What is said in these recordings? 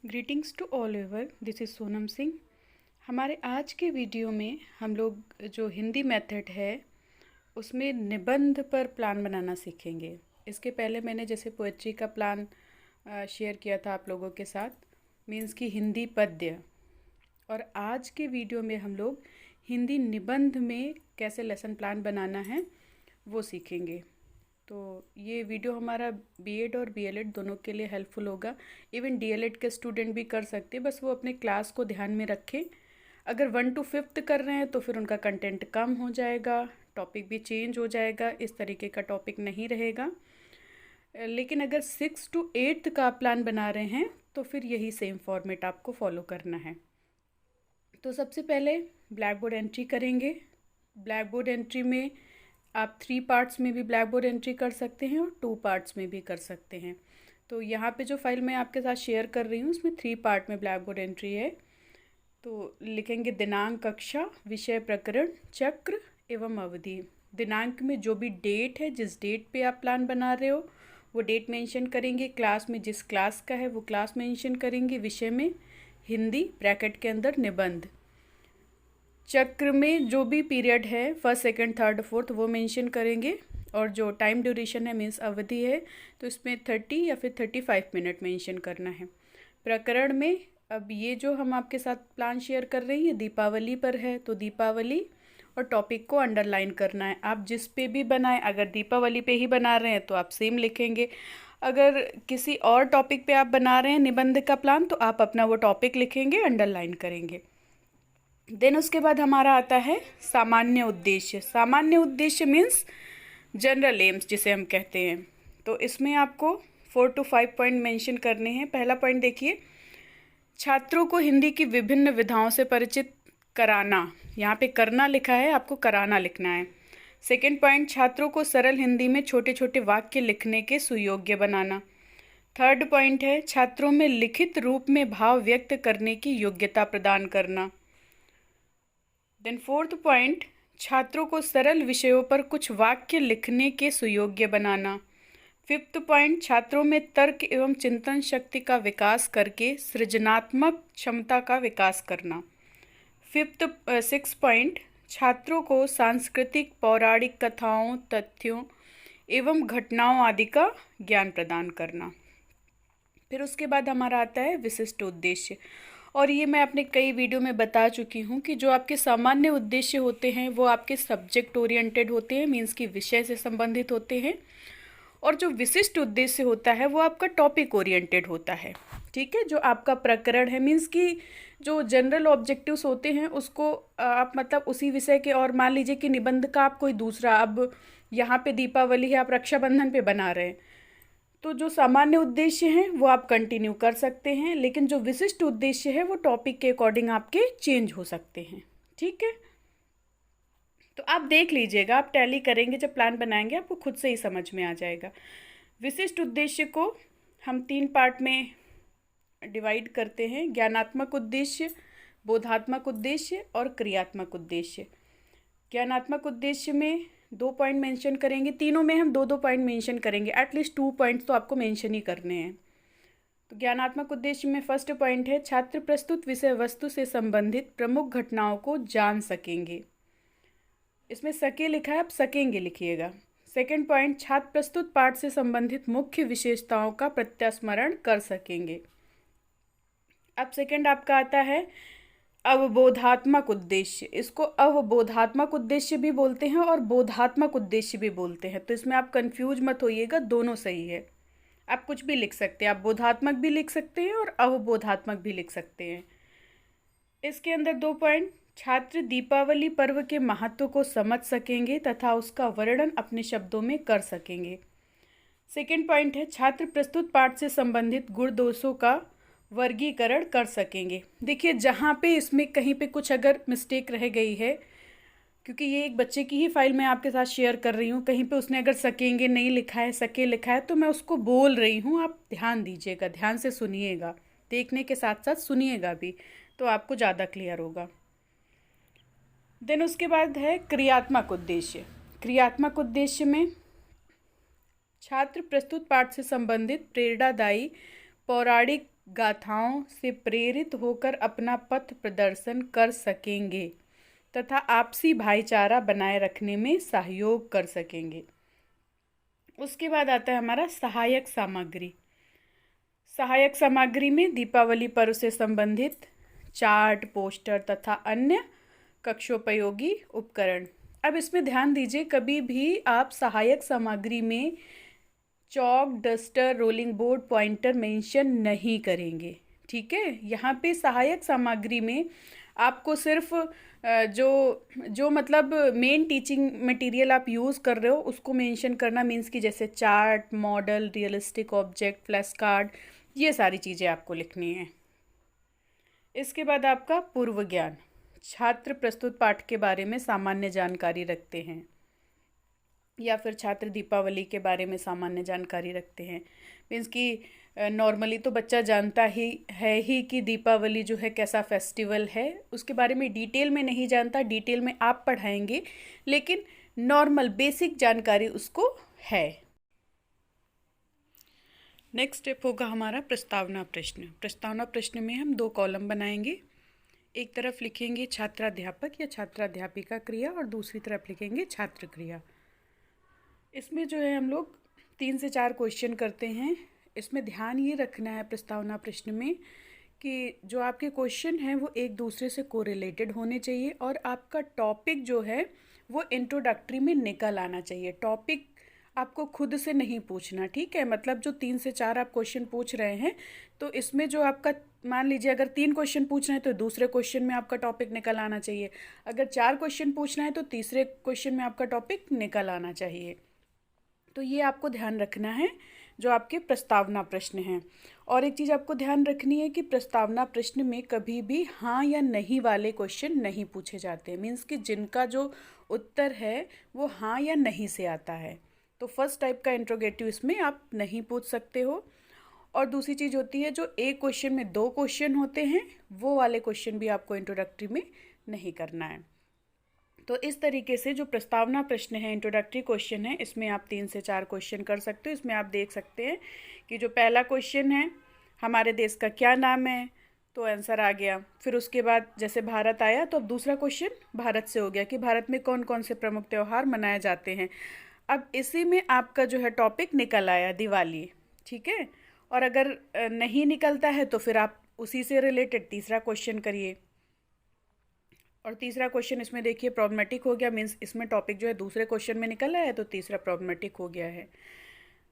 Greetings to all ever, this is Sonam Singh. हमारे आज के वीडियो में हम लोग जो हिंदी मेथड है उसमें निबंध पर प्लान बनाना सीखेंगे। इसके पहले मैंने जैसे पोएट्री का प्लान शेयर किया था आप लोगों के साथ, मीन्स कि हिंदी पद्य। और आज के वीडियो में हम लोग हिंदी निबंध में कैसे लेसन प्लान बनाना है वो सीखेंगे। तो ये वीडियो हमारा बीएड और बीएलएड दोनों के लिए हेल्पफुल होगा। इवन डीएलएड के स्टूडेंट भी कर सकते हैं, बस वो अपने क्लास को ध्यान में रखें। अगर 1 to 5th कर रहे हैं तो फिर उनका कंटेंट कम हो जाएगा, टॉपिक भी चेंज हो जाएगा, इस तरीके का टॉपिक नहीं रहेगा। लेकिन अगर 6 to 8th का प्लान बना रहे हैं तो फिर यही सेम फॉर्मेट आपको फॉलो करना है। तो सबसे पहले ब्लैक बोर्ड एंट्री करेंगे। ब्लैक बोर्ड एंट्री में आप 3 पार्ट्स में भी ब्लैक बोर्ड एंट्री कर सकते हैं और 2 पार्ट्स में भी कर सकते हैं। तो यहाँ पे जो फाइल मैं आपके साथ शेयर कर रही हूँ उसमें 3 पार्ट में ब्लैक बोर्ड एंट्री है। तो लिखेंगे दिनांक, कक्षा, विषय, प्रकरण, चक्र एवं अवधि। दिनांक में जो भी डेट है, जिस डेट पे आप प्लान बना रहे हो वो डेट मेंशन करेंगे। क्लास में जिस क्लास का है वो क्लास मेंशन करेंगे। विषय में हिंदी, ब्रैकेट के अंदर निबंध। चक्र में जो भी पीरियड है, 1st, 2nd, 3rd, 4th, वो मेंशन करेंगे। और जो टाइम ड्यूरेशन है मीन्स अवधि है तो इसमें 30 या फिर 35 मिनट मेंशन करना है। प्रकरण में अब ये जो हम आपके साथ प्लान शेयर कर रहे हैं ये दीपावली पर है, तो दीपावली और टॉपिक को अंडरलाइन करना है। आप जिस पे भी बनाएं, अगर दीपावली पे ही बना रहे हैं तो आप सेम लिखेंगे। अगर किसी और टॉपिक पे आप बना रहे हैं निबंध का प्लान तो आप अपना वो टॉपिक लिखेंगे, अंडरलाइन करेंगे। देन उसके बाद हमारा आता है सामान्य उद्देश्य। सामान्य उद्देश्य मीन्स जनरल एम्स जिसे हम कहते हैं। तो इसमें आपको 4 to 5 पॉइंट मेंशन करने हैं। पहला पॉइंट देखिए, छात्रों को हिंदी की विभिन्न विधाओं से परिचित कराना। यहाँ पे करना लिखा है, आपको कराना लिखना है। सेकेंड पॉइंट, छात्रों को सरल हिंदी में छोटे छोटे वाक्य लिखने के सुयोग्य बनाना। थर्ड पॉइंट है छात्रों में लिखित रूप में भाव व्यक्त करने की योग्यता प्रदान करना। देन 4th पॉइंट, छात्रों को सरल विषयों पर कुछ वाक्य लिखने के सुयोग्य बनाना। 5th पॉइंट, छात्रों में तर्क एवं चिंतन शक्ति का विकास करके सृजनात्मक क्षमता का विकास करना। 6th पॉइंट, छात्रों को सांस्कृतिक, पौराणिक कथाओं, तथ्यों एवं घटनाओं आदि का ज्ञान प्रदान करना। फिर उसके बाद हमारा आता है विशिष्ट उद्देश्य। और ये मैं अपने कई वीडियो में बता चुकी हूँ कि जो आपके सामान्य उद्देश्य होते हैं वो आपके सब्जेक्ट ओरिएंटेड होते हैं, मीन्स कि विषय से संबंधित होते हैं। और जो विशिष्ट उद्देश्य होता है वो आपका टॉपिक ओरिएंटेड होता है। ठीक है, जो आपका प्रकरण है मीन्स कि जो जनरल ऑब्जेक्टिव्स होते हैं उसको आप मतलब उसी विषय के, और मान लीजिए कि निबंध का आप कोई दूसरा, अब यहाँ पे दीपावली है, आप रक्षाबंधन पे बना रहे हैं, तो जो सामान्य उद्देश्य हैं वो आप कंटिन्यू कर सकते हैं, लेकिन जो विशिष्ट उद्देश्य है वो टॉपिक के अकॉर्डिंग आपके चेंज हो सकते हैं। ठीक है, तो आप देख लीजिएगा, आप टैली करेंगे जब प्लान बनाएंगे आपको खुद से ही समझ में आ जाएगा। विशिष्ट उद्देश्य को हम 3 पार्ट में डिवाइड करते हैं: ज्ञानात्मक उद्देश्य, बोधात्मक उद्देश्य और क्रियात्मक उद्देश्य। ज्ञानात्मक उद्देश्य में 2 पॉइंट मेंशन करेंगे, तीनों में हम 2-2 पॉइंट मेंशन करेंगे, एटलीस्ट 2 पॉइंट्स तो आपको मेंशन ही करने हैं। तो ज्ञानात्मक उद्देश्य में फर्स्ट पॉइंट है छात्र प्रस्तुत विषय वस्तु से संबंधित प्रमुख घटनाओं को जान सकेंगे। इसमें सके लिखा है, आप सकेंगे लिखिएगा। सेकेंड पॉइंट, छात्र प्रस्तुत पाठ से संबंधित मुख्य विशेषताओं का प्रत्यास्मरण कर सकेंगे। अब सेकेंड आपका आता है अवबोधात्मक उद्देश्य। इसको अवबोधात्मक उद्देश्य भी बोलते हैं और बोधात्मक उद्देश्य भी बोलते हैं, तो इसमें आप कंफ्यूज मत होइएगा, दोनों सही है। आप कुछ भी लिख सकते हैं, आप बोधात्मक भी लिख सकते हैं और अवबोधात्मक भी लिख सकते हैं। इसके अंदर 2 पॉइंट, छात्र दीपावली पर्व के महत्व को समझ सकेंगे तथा उसका वर्णन अपने शब्दों में कर सकेंगे। सेकेंड पॉइंट है छात्र प्रस्तुत पाठ से संबंधित गुण दोषों का वर्गीकरण कर सकेंगे। देखिए, जहाँ पे इसमें कहीं पे कुछ अगर मिस्टेक रह गई है, क्योंकि ये एक बच्चे की ही फाइल मैं आपके साथ शेयर कर रही हूँ, कहीं पे उसने अगर सकेंगे नहीं लिखा है, सके लिखा है, तो मैं उसको बोल रही हूँ, आप ध्यान दीजिएगा, ध्यान से सुनिएगा, देखने के साथ साथ सुनिएगा भी, तो आपको ज़्यादा क्लियर होगा। देन उसके बाद है क्रियात्मक उद्देश्य। क्रियात्मक उद्देश्य में छात्र प्रस्तुत पाठ से संबंधित प्रेरणादायी, पौराणिक गाथाओं से प्रेरित होकर अपना पथ प्रदर्शन कर सकेंगे तथा आपसी भाईचारा बनाए रखने में सहयोग कर सकेंगे। उसके बाद आता है हमारा सहायक सामग्री। सहायक सामग्री में दीपावली पर्व से संबंधित चार्ट, पोस्टर तथा अन्य कक्षोपयोगी उपकरण। अब इसमें ध्यान दीजिए, कभी भी आप सहायक सामग्री में chalk, duster, rolling board, pointer mention नहीं करेंगे, ठीक है। यहाँ पे सहायक सामग्री में आपको सिर्फ जो जो मतलब मेन टीचिंग मटेरियल आप यूज़ कर रहे हो उसको मेंशन करना, मीन्स कि जैसे chart, model, realistic object, flash card, ये सारी चीज़ें आपको लिखनी है। इसके बाद आपका पूर्व ज्ञान। छात्र प्रस्तुत पाठ के बारे में सामान्य जानकारी रखते हैं या फिर छात्र दीपावली के बारे में सामान्य जानकारी रखते हैं, मीन्स कि नॉर्मली तो बच्चा जानता ही कि दीपावली जो है कैसा फेस्टिवल है, उसके बारे में डिटेल में नहीं जानता, डिटेल में आप पढ़ाएंगे, लेकिन नॉर्मल बेसिक जानकारी उसको है। नेक्स्ट स्टेप होगा हमारा प्रस्तावना प्रश्न। प्रस्तावना प्रश्न में हम 2 कॉलम बनाएंगे। एक तरफ लिखेंगे छात्राध्यापक या छात्राध्यापिका क्रिया और दूसरी तरफ लिखेंगे छात्र क्रिया। इसमें जो है हम लोग 3 से 4 क्वेश्चन करते हैं। इसमें ध्यान ये रखना है प्रस्तावना प्रश्न में कि जो आपके क्वेश्चन हैं वो एक दूसरे से कोरिलेटेड होने चाहिए और आपका टॉपिक जो है वो इंट्रोडक्टरी में निकल आना चाहिए। टॉपिक आपको खुद से नहीं पूछना, ठीक है। मतलब जो 3 से 4 आप क्वेश्चन पूछ रहे हैं तो इसमें जो आपका, मान लीजिए अगर 3 क्वेश्चन पूछ रहे हैं तो दूसरे क्वेश्चन में आपका टॉपिक निकल आना चाहिए। अगर 4 क्वेश्चन पूछना है तो तीसरे क्वेश्चन में आपका टॉपिक निकल आना चाहिए। तो ये आपको ध्यान रखना है जो आपके प्रस्तावना प्रश्न हैं। और एक चीज़ आपको ध्यान रखनी है कि प्रस्तावना प्रश्न में कभी भी हाँ या नहीं वाले क्वेश्चन नहीं पूछे जाते, मीन्स कि जिनका जो उत्तर है वो हाँ या नहीं से आता है। तो फर्स्ट टाइप का इंट्रोगेटिव इसमें आप नहीं पूछ सकते हो। और दूसरी चीज़ होती है जो एक क्वेश्चन में 2 क्वेश्चन होते हैं, वो वाले क्वेश्चन भी आपको इंट्रोडक्टरी में नहीं करना है। तो इस तरीके से जो प्रस्तावना प्रश्न है, इंट्रोडक्टरी क्वेश्चन है, इसमें आप 3 से 4 क्वेश्चन कर सकते हो। इसमें आप देख सकते हैं कि जो पहला क्वेश्चन है हमारे देश का क्या नाम है, तो आंसर आ गया। फिर उसके बाद जैसे भारत आया तो अब दूसरा क्वेश्चन भारत से हो गया कि भारत में कौन कौन से प्रमुख त्यौहार मनाए जाते हैं। अब इसी में आपका जो है टॉपिक निकल आया दिवाली, ठीक है। और अगर नहीं निकलता है तो फिर आप उसी से रिलेटेड तीसरा क्वेश्चन करिए। और तीसरा क्वेश्चन इसमें देखिए प्रॉब्लमेटिक हो गया, मीन्स इसमें टॉपिक जो है दूसरे क्वेश्चन में निकल आया है तो तीसरा प्रॉब्लमेटिक हो गया है।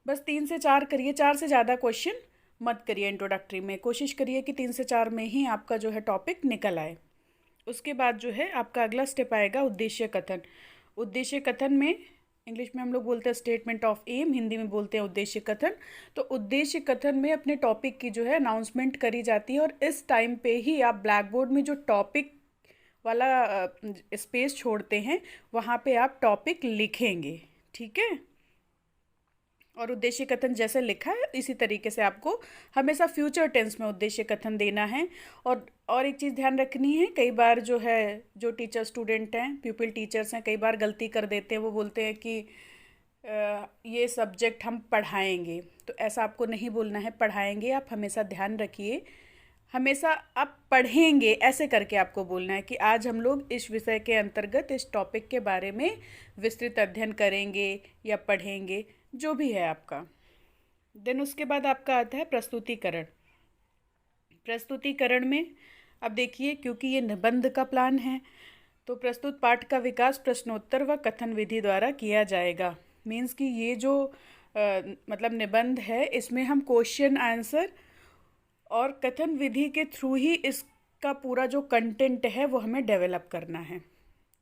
बस 3 से 4 करिए, 4 से ज़्यादा क्वेश्चन मत करिए इंट्रोडक्टरी में। कोशिश करिए कि 3 से 4 में ही आपका जो है टॉपिक निकल आए। उसके बाद जो है आपका अगला स्टेप आएगा उद्देश्य कथन। उद्देश्य कथन में इंग्लिश में हम लोग बोलते हैं स्टेटमेंट ऑफ एम, हिंदी में बोलते हैं उद्देश्य कथन। तो उद्देश्य कथन में अपने टॉपिक की जो है अनाउंसमेंट करी जाती है और इस टाइम पे ही आप ब्लैक बोर्ड में जो टॉपिक वाला स्पेस छोड़ते हैं वहाँ पे आप टॉपिक लिखेंगे, ठीक है। और उद्देश्य कथन जैसे लिखा है इसी तरीके से आपको हमेशा फ्यूचर टेंस में उद्देश्य कथन देना है। और एक चीज़ ध्यान रखनी है, कई बार जो है जो टीचर स्टूडेंट हैं, प्यूपिल टीचर्स हैं, कई बार गलती कर देते हैं। वो बोलते हैं कि ये सब्जेक्ट हम पढ़ाएंगे, तो ऐसा आपको नहीं बोलना है, पढ़ाएंगे। आप हमेशा ध्यान रखिए, हमेशा आप पढ़ेंगे ऐसे करके आपको बोलना है कि आज हम लोग इस विषय के अंतर्गत इस टॉपिक के बारे में विस्तृत अध्ययन करेंगे या पढ़ेंगे, जो भी है आपका। देन उसके बाद आपका आता है प्रस्तुतिकरण। प्रस्तुतिकरण में अब देखिए, क्योंकि ये निबंध का प्लान है तो प्रस्तुत पाठ का विकास प्रश्नोत्तर व कथन विधि द्वारा किया जाएगा। मीन्स कि ये जो मतलब निबंध है इसमें हम क्वेश्चन आंसर और कथन विधि के थ्रू ही इसका पूरा जो कंटेंट है वो हमें डेवलप करना है।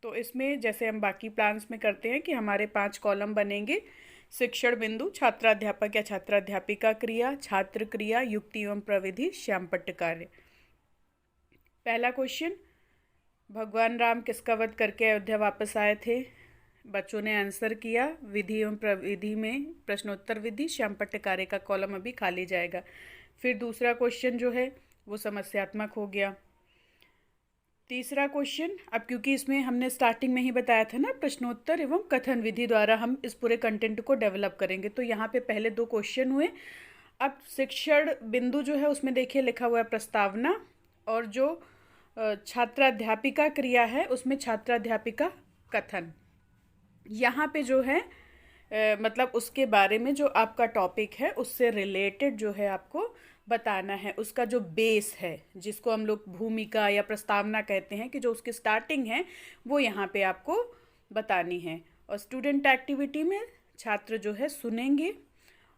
तो इसमें जैसे हम बाकी प्लान्स में करते हैं कि हमारे 5 कॉलम बनेंगे। शिक्षण बिंदु, छात्राध्यापक या छात्राध्यापिका क्रिया, छात्र क्रिया, युक्ति एवं प्रविधि, श्यामपट्ट कार्य। पहला क्वेश्चन, भगवान राम किसका वध करके अयोध्या वापस आए थे? बच्चों ने आंसर किया। विधि एवं प्रविधि में प्रश्नोत्तर विधि, श्यामपट्ट कार्य का कॉलम अभी खाली जाएगा। फिर दूसरा क्वेश्चन जो है वो समस्यात्मक हो गया। तीसरा क्वेश्चन, अब क्योंकि इसमें हमने स्टार्टिंग में ही बताया था ना प्रश्नोत्तर एवं कथन विधि द्वारा हम इस पूरे कंटेंट को डेवलप करेंगे, तो यहाँ पे पहले 2 क्वेश्चन हुए। अब शिक्षण बिंदु जो है उसमें देखिए लिखा हुआ है प्रस्तावना, और जो छात्राध्यापिका क्रिया है उसमें छात्राध्यापिका कथन। यहाँ पे जो है मतलब उसके बारे में जो आपका टॉपिक है उससे रिलेटेड जो है आपको बताना है, उसका जो बेस है जिसको हम लोग भूमिका या प्रस्तावना कहते हैं, कि जो उसकी स्टार्टिंग है वो यहाँ पे आपको बतानी है। और स्टूडेंट एक्टिविटी में छात्र जो है सुनेंगे,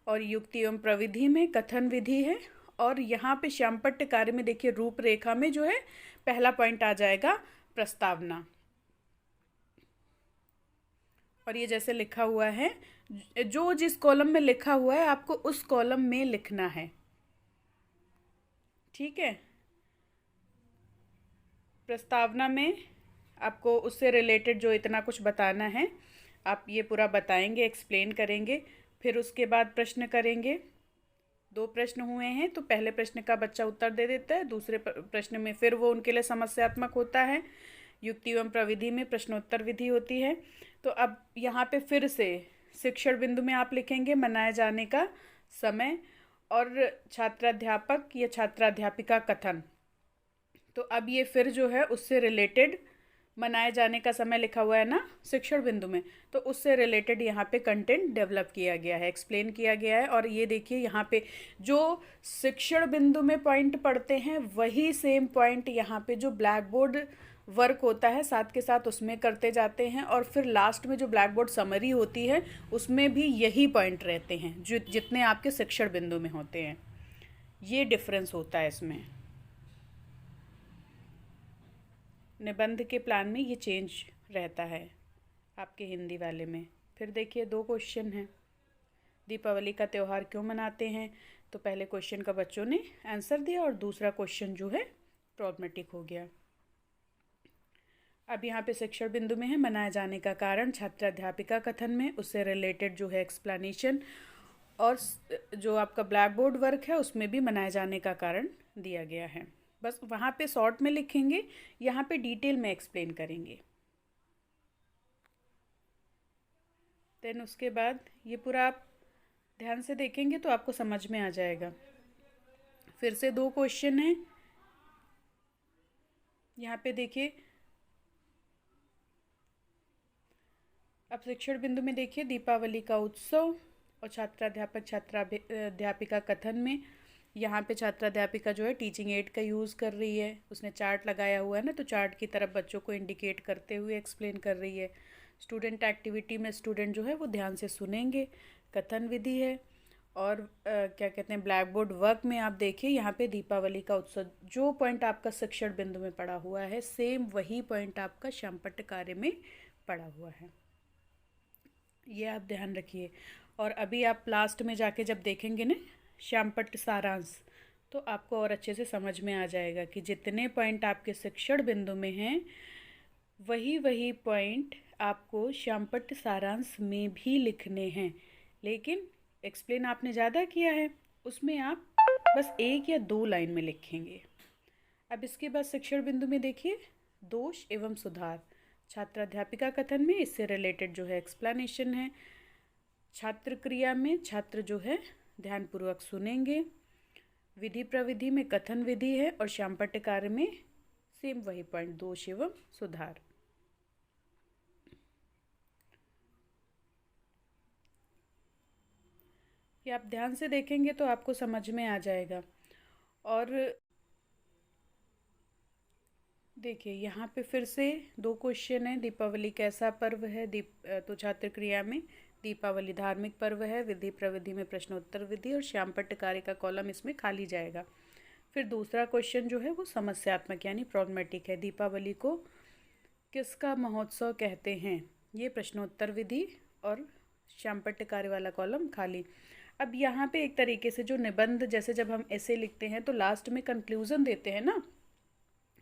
और युक्ति एवं प्रविधि में कथन विधि है, और यहाँ पे श्यामपट्ट कार्य में देखिए रूपरेखा में जो है पहला पॉइंट आ जाएगा प्रस्तावना। और ये जैसे लिखा हुआ है, जो जिस कॉलम में लिखा हुआ है आपको उस कॉलम में लिखना है, ठीक है। प्रस्तावना में आपको उससे रिलेटेड जो इतना कुछ बताना है आप ये पूरा बताएंगे, एक्सप्लेन करेंगे। फिर उसके बाद प्रश्न करेंगे। 2 प्रश्न हुए हैं तो पहले प्रश्न का बच्चा उत्तर दे देता है, दूसरे प्रश्न में फिर वो उनके लिए समस्यात्मक होता है। युक्ति एवं प्रविधि में प्रश्नोत्तर विधि होती है। तो अब यहाँ पे फिर से शिक्षण बिंदु में आप लिखेंगे मनाए जाने का समय और छात्राध्यापक या छात्राध्यापिका कथन। तो अब ये फिर जो है उससे रिलेटेड मनाए जाने का समय लिखा हुआ है ना शिक्षण बिंदु में, तो उससे रिलेटेड यहाँ पे कंटेंट डेवलप किया गया है, एक्सप्लेन किया गया है। और ये देखिए यहाँ पे जो शिक्षण बिंदु में पॉइंट पढ़ते हैं वही सेम पॉइंट यहाँ पे जो ब्लैक बोर्ड वर्क होता है साथ के साथ उसमें करते जाते हैं, और फिर लास्ट में जो ब्लैक बोर्ड समरी होती है उसमें भी यही पॉइंट रहते हैं जो जितने आपके शिक्षण बिंदु में होते हैं। ये डिफरेंस होता है इसमें। निबंध के प्लान में ये चेंज रहता है आपके हिंदी वाले में। फिर देखिए 2 क्वेश्चन हैं। दीपावली का त्यौहार क्यों मनाते हैं? तो पहले क्वेश्चन का बच्चों ने आंसर दिया और दूसरा क्वेश्चन जो है प्रॉब्लमेटिक हो गया। अब यहाँ पे शिक्षण बिंदु में है मनाए जाने का कारण, छात्राध्यापिका कथन में उससे रिलेटेड जो है एक्सप्लेनेशन, और जो आपका ब्लैक बोर्ड वर्क है उसमें भी मनाए जाने का कारण दिया गया है। बस वहाँ पे शॉर्ट में लिखेंगे, यहाँ पे डिटेल में एक्सप्लेन करेंगे। देन उसके बाद ये पूरा आप ध्यान से देखेंगे तो आपको समझ में आ जाएगा। फिर से 2 क्वेश्चन हैं। यहाँ पे देखिए अब शिक्षण बिंदु में देखिए दीपावली का उत्सव और छात्राध्यापक छात्राध्यापिका कथन में यहाँ पे छात्राध्यापिका जो है टीचिंग एड का यूज़ कर रही है, उसने चार्ट लगाया हुआ है ना, तो चार्ट की तरफ बच्चों को इंडिकेट करते हुए एक्सप्लेन कर रही है। स्टूडेंट एक्टिविटी में स्टूडेंट जो है वो ध्यान से सुनेंगे, कथन विधि है। और क्या कहते हैं ब्लैक बोर्ड वर्क में आप देखिए यहाँ पे दीपावली का उत्सव, जो पॉइंट आपका शिक्षण बिंदु में पड़ा हुआ है सेम वही पॉइंट आपका श्यामपट्ट कार्य में पड़ा हुआ है, ये आप ध्यान रखिए। और अभी आप लास्ट में जाके जब देखेंगे ना श्यामपट्ट सारांश, तो आपको और अच्छे से समझ में आ जाएगा कि जितने पॉइंट आपके शिक्षण बिंदु में हैं वही वही पॉइंट आपको श्यामपट्ट सारांश में भी लिखने हैं, लेकिन एक्सप्लेन आपने ज़्यादा किया है उसमें आप बस 1 या 2 लाइन में लिखेंगे। अब इसके बाद शिक्षण बिंदु में देखिए दोष एवं सुधार, छात्राध्यापिका कथन में इससे रिलेटेड जो है एक्सप्लेनेशन है। छात्र क्रिया में छात्र जो है ध्यानपूर्वक सुनेंगे। विधि प्रविधि में कथन विधि है, और श्यामपट्ट कार्य में सेम वही पॉइंट दोष एवं सुधार। ये आप ध्यान से देखेंगे तो आपको समझ में आ जाएगा। और देखिए यहाँ पे फिर से 2 क्वेश्चन है। दीपावली कैसा पर्व है? तो छात्र क्रिया में दीपावली धार्मिक पर्व है, विधि प्रविधि में प्रश्नोत्तर विधि, और श्यामपट्ट कार्य का कॉलम इसमें खाली जाएगा। फिर दूसरा क्वेश्चन जो है वो समस्यात्मक यानी प्रॉब्लमेटिक है। दीपावली को किसका महोत्सव कहते हैं? ये प्रश्नोत्तर विधि और श्यामपट्ट कार्य वाला कॉलम खाली। अब यहाँ पे एक तरीके से जो निबंध, जैसे जब हम ऐसे लिखते हैं तो लास्ट में कंक्लूजन देते हैं ना,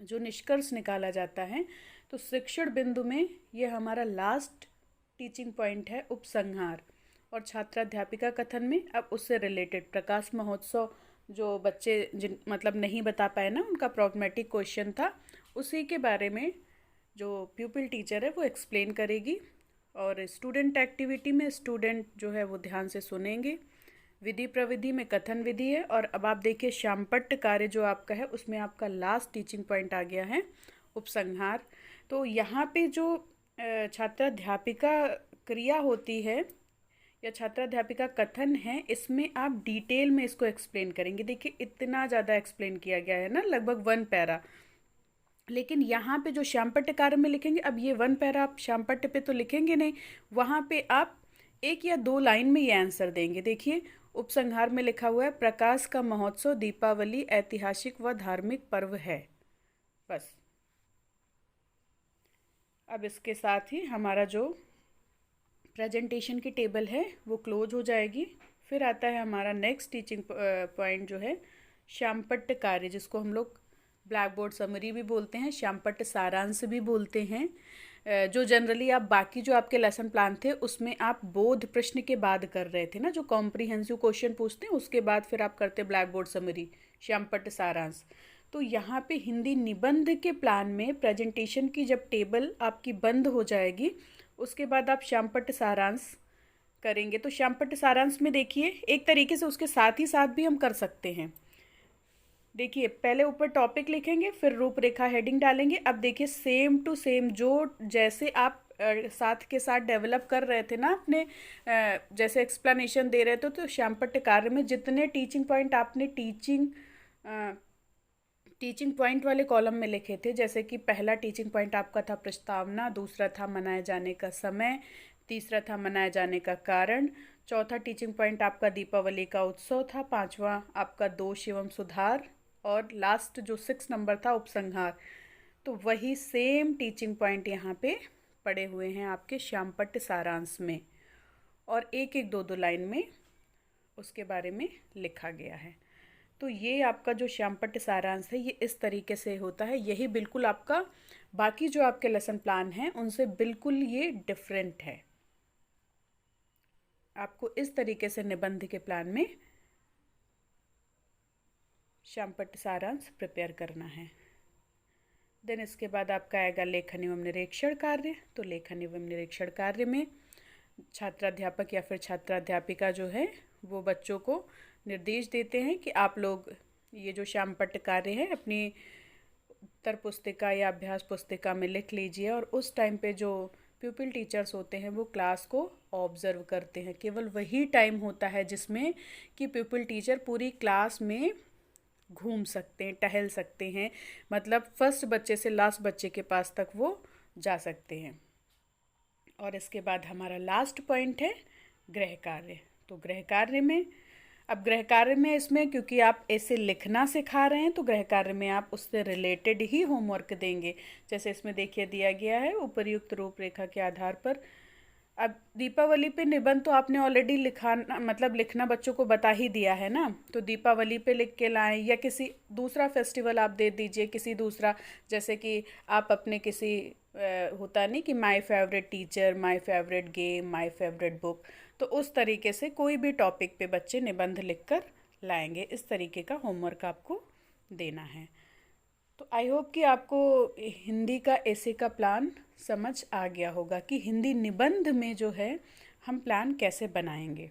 जो निष्कर्ष निकाला जाता है, तो शिक्षण बिंदु में ये हमारा लास्ट टीचिंग पॉइंट है उपसंहार। और छात्राध्यापिका कथन में अब उससे रिलेटेड प्रकाश महोत्सव, जो बच्चे जिन मतलब नहीं बता पाए ना, उनका प्रॉब्लमेटिक क्वेश्चन था, उसी के बारे में जो प्यूपिल टीचर है वो एक्सप्लेन करेगी। और स्टूडेंट एक्टिविटी में स्टूडेंट जो है वो ध्यान से सुनेंगे, विधि प्रविधि में कथन विधि है। और अब आप देखिए शामपट्ट कार्य जो आपका है उसमें आपका लास्ट टीचिंग पॉइंट आ गया है उपसंहार। तो यहाँ पे जो छात्राध्यापिका क्रिया होती है या छात्राध्यापिका कथन है, इसमें आप डिटेल में इसको एक्सप्लेन करेंगे। देखिए इतना ज़्यादा एक्सप्लेन किया गया है ना, लगभग 1 पैरा। लेकिन यहाँ पे जो श्यामपट्ट कार्य में लिखेंगे, अब ये 1 पैरा आप श्यामपट्ट पे तो लिखेंगे नहीं, वहाँ पे आप 1 या 2 लाइन में ये आंसर देंगे। देखिए उपसंहार में लिखा हुआ है, प्रकाश का महोत्सव दीपावली ऐतिहासिक व धार्मिक पर्व है। बस अब इसके साथ ही हमारा जो प्रेजेंटेशन की टेबल है वो क्लोज हो जाएगी। फिर आता है हमारा नेक्स्ट टीचिंग पॉइंट जो है श्यामपट्ट कार्य, जिसको हम लोग ब्लैक बोर्ड समरी भी बोलते हैं, श्यामपट्ट सारांश भी बोलते हैं। जो जनरली आप बाकी जो आपके लेसन प्लान थे उसमें आप बोध प्रश्न के बाद कर रहे थे ना, जो कॉम्प्रिहेंसिव क्वेश्चन पूछते हैं उसके बाद फिर आप करते ब्लैक बोर्ड समरी श्यामपट्ट सारांश। तो यहाँ पे हिंदी निबंध के प्लान में प्रेजेंटेशन की जब टेबल आपकी बंद हो जाएगी उसके बाद आप श्यामपट्ट सारांश करेंगे। तो श्यामपट्ट सारांश में देखिए एक तरीके से उसके साथ ही साथ भी हम कर सकते हैं। देखिए पहले ऊपर टॉपिक लिखेंगे, फिर रूपरेखा हेडिंग डालेंगे। अब देखिए सेम टू सेम जो जैसे आप साथ के साथ डेवलप कर रहे थे ना अपने, जैसे एक्सप्लेनेशन दे रहे थे, तो श्यामपट्ट कार्य में जितने टीचिंग पॉइंट आपने टीचिंग पॉइंट वाले कॉलम में लिखे थे, जैसे कि पहला टीचिंग पॉइंट आपका था प्रस्तावना, दूसरा था मनाए जाने का समय, तीसरा था मनाए जाने का कारण, चौथा टीचिंग पॉइंट आपका दीपावली का उत्सव था, पांचवा आपका दोष एवं सुधार, और लास्ट जो 6 नंबर था उपसंहार। तो वही सेम टीचिंग पॉइंट यहाँ पे पड़े हुए हैं आपके श्यामपट्ट सारांश में, और एक एक 2 लाइन में उसके बारे में लिखा गया है। तो ये आपका जो श्यामपट्ट सारांश है ये इस तरीके से होता है। यही बिल्कुल आपका बाकी जो आपके लेसन प्लान हैं उनसे बिल्कुल ये डिफरेंट है। आपको इस तरीके से निबंध के प्लान में श्यामपट्ट सारांश प्रिपेयर करना है। देन इसके बाद आपका आएगा लेखन एवं निरीक्षण कार्य। तो लेखन एवं निरीक्षण कार्य में छात्राध्यापक या फिर छात्राध्यापिका जो है वो बच्चों को निर्देश देते हैं कि आप लोग ये जो श्यामपट्ट कार्य है अपनी उत्तर पुस्तिका या अभ्यास पुस्तिका में लिख लीजिए। और उस टाइम पे जो प्यूपिल टीचर्स होते हैं वो क्लास को ऑब्जर्व करते हैं। केवल वही टाइम होता है जिसमें कि प्यूपिल टीचर पूरी क्लास में घूम सकते हैं, टहल सकते हैं, मतलब फर्स्ट बच्चे से लास्ट बच्चे के पास तक वो जा सकते हैं। और इसके बाद हमारा लास्ट पॉइंट है गृह कार्य। तो गृह कार्य में, अब गृह कार्य में इसमें क्योंकि आप ऐसे लिखना सिखा रहे हैं तो गृह कार्य में आप उससे रिलेटेड ही होमवर्क देंगे। जैसे इसमें देखिए दिया गया है उपर्युक्त रूपरेखा के आधार पर। अब दीपावली पे निबंध तो आपने ऑलरेडी लिखना बच्चों को बता ही दिया है ना, तो दीपावली पे लिख के लाएं, या किसी दूसरा फेस्टिवल आप दे दीजिए, किसी दूसरा, जैसे कि आप अपने किसी होता नहीं कि my favourite teacher, my favourite game, my favourite book, तो उस तरीके से कोई भी टॉपिक पे बच्चे निबंध लिखकर लाएंगे। इस तरीके का होमवर्क आपको देना है। तो आई होप कि आपको हिंदी का ऐसे का प्लान समझ आ गया होगा कि हिंदी निबंध में जो है हम प्लान कैसे बनाएंगे।